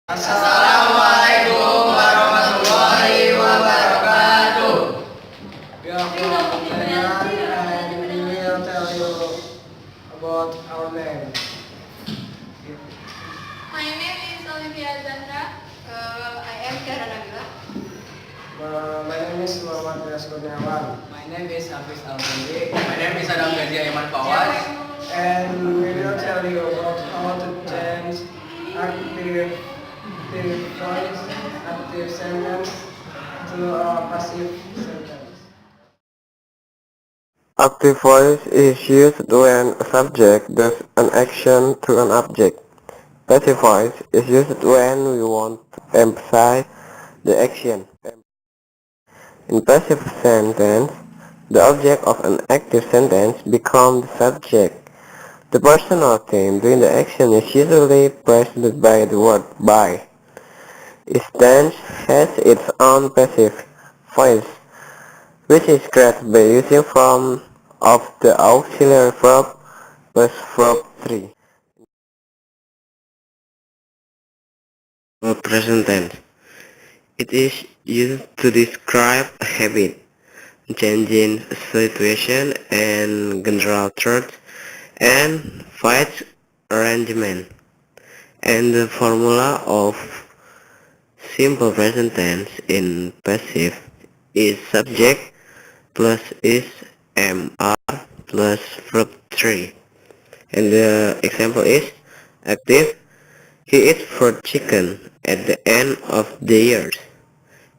Assalamualaikum warahmatullahi wabarakatuh. We are from Thailand and we will tell you about our name. My name is Olivia Zandra. I am Kara Nabila. My name is Muhammad Rias Kurniawan. My name is Hafiz Alfandi. My name is Adam Gazi Aiman Fawaz. And we will tell you about how to change active sentence to a passive sentence. Active voice is used when a subject does an action to an object. Passive voice is used when we want to emphasize the action. In passive sentence, the object of an active sentence becomes the subject. The person or thing doing the action is usually preceded by the word by. Each tense has its own passive voice, which is created by using form of the auxiliary verb plus verb 3. Present tense. It is used to describe a habit, changing situation and general truth and fight arrangement. And the formula of simple present tense in passive is subject plus is mr plus verb 3. And the example is active. He eats fried chicken at the end of the year.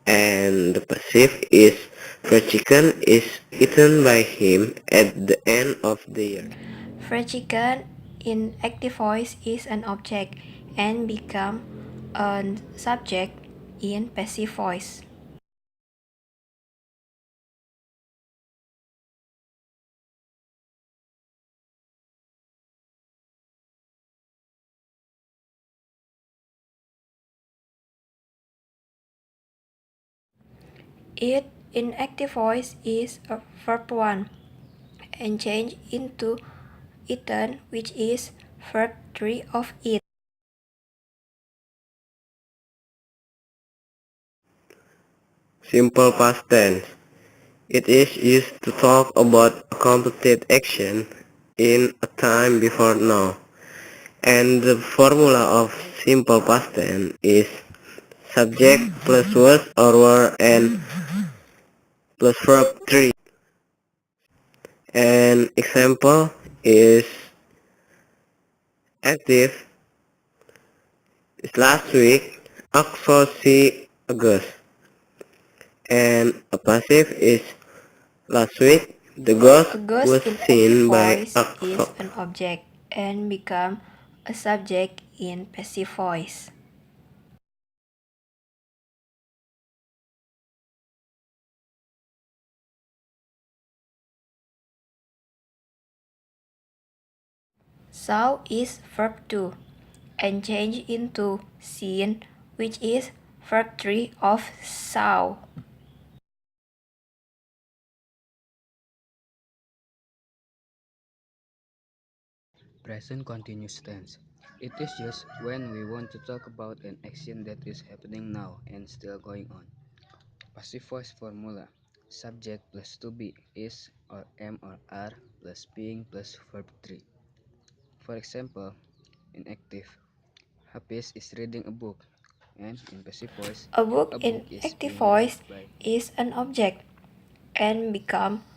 And the passive is fried chicken is eaten by him at the end of the year. Fried chicken in active voice is an object and become a subject in passive voice. It in active voice is a verb 1 and change into eaten, which is verb 3 of eat. Simple past tense. It is used to talk about a completed action in a time before now. And the formula of simple past tense is subject plus was or were and plus verb 3. An example is active is last week, Oxford August. And a passive is last week, the ghost A ghost was in active seen by voice is Oxford. an object and become a subject in passive voice. Saw is verb 2 and change into seen, which is verb 3 of saw. Present continuous tense. It is used when we want to talk about an action that is happening now and still going on. Passive voice formula. Subject plus to be is or am or are plus being plus verb 3. For example, in active, Hafiz is reading a book, and in passive voice, A book a in book is active being read voice by. is an object and become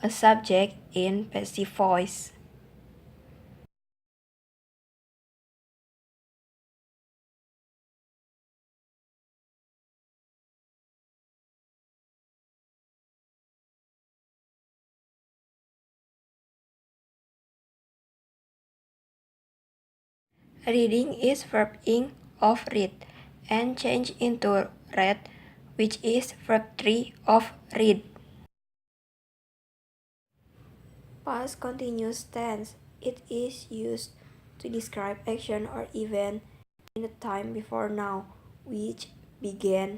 a subject in passive voice. Reading is verb ing of read and change into read, which is verb 3 of read. Past continuous tense. It is used to describe action or event in a time before now, which began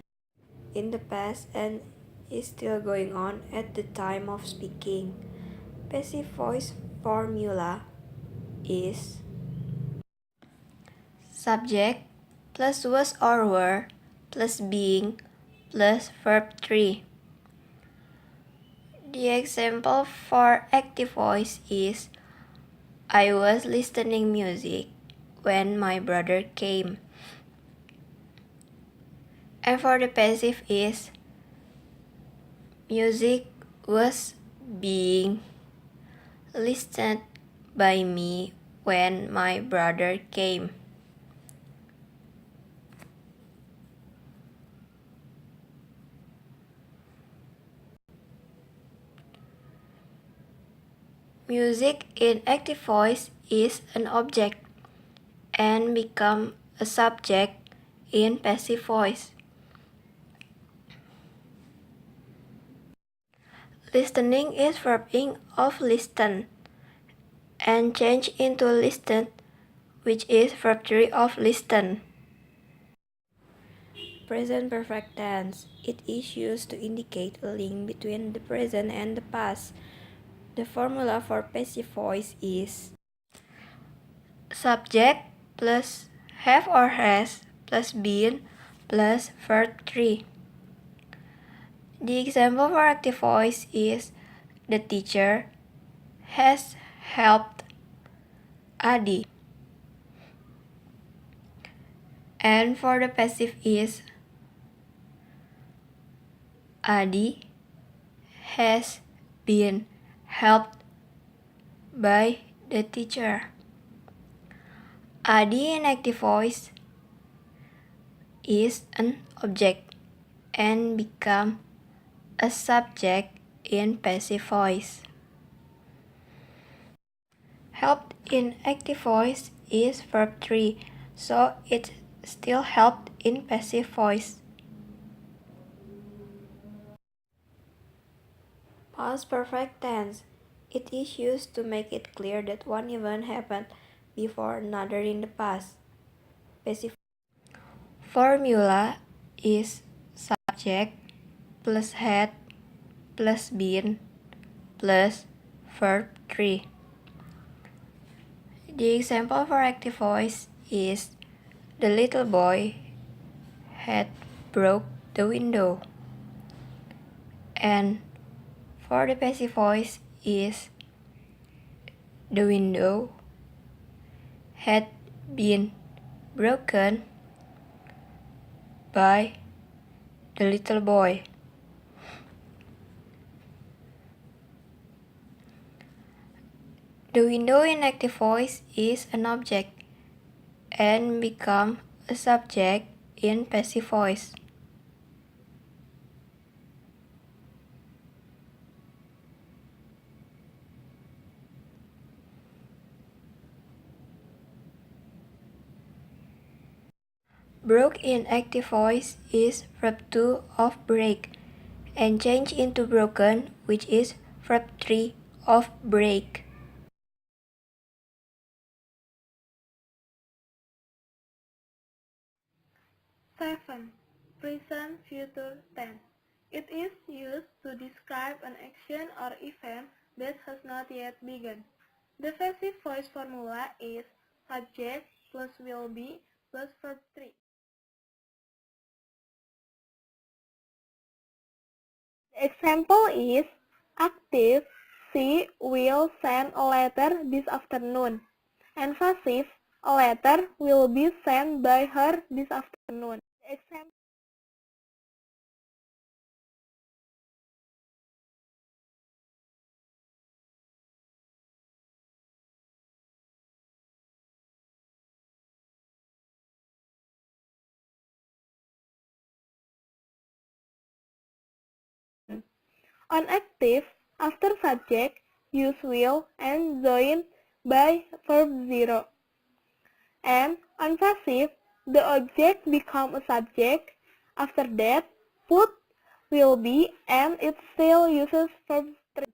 in the past and is still going on at the time of speaking. Passive voice formula is subject plus was or were plus being plus verb 3. The example for active voice is I was listening music when my brother came. And for the passive is music was being listened by me when my brother came. Music in active voice is an object and become a subject in passive voice. Listening is verbing of listen and change into listened, which is verb 3 of listen. Present perfect tense. It is used to indicate a link between the present and the past. The formula for passive voice is subject plus have or has plus been plus verb 3. The example for active voice is the teacher has helped Adi. And for the passive is Adi has been helped by the teacher. Adi in active voice is an object and become a subject in passive voice. Helped in active voice is verb 3, so it still helped in passive voice. Past perfect tense. It is used to make it clear that one event happened before another in the past. Passive formula is subject plus had plus been plus verb 3. The example for active voice is the little boy had broke the window. And for the passive voice is the window had been broken by the little boy. The window in active voice is an object and become a subject in passive voice. Broke in active voice is verb 2 of break and change into broken, which is verb 3 of break. Seven. Present future tense. It is used to describe an action or event that has not yet begun. The passive voice formula is subject plus will be plus verb 3. The example is active, she will send a letter this afternoon. And passive, a letter will be sent by her this afternoon. The example on active, after subject, use will and join by verb 0. And on passive, the object become a subject. After that, put will be and it still uses verb 3.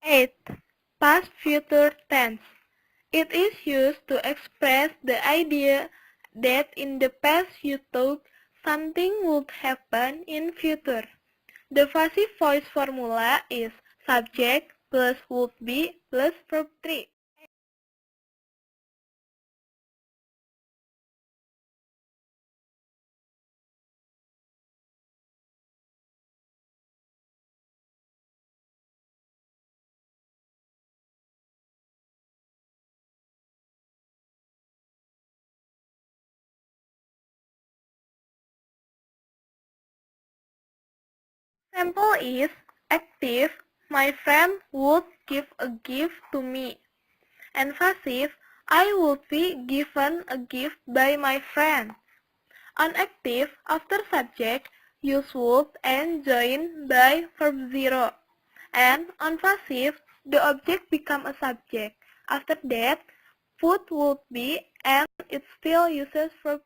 8. Past future tense. It is used to express the idea that in the past you thought something would happen in future. The passive voice formula is subject plus would be plus verb 3. Example is active, my friend would give a gift to me. And passive, I would be given a gift by my friend. On active, after subject, use would and join by verb 0. And on passive, the object become a subject. After that, food would be and it still uses verb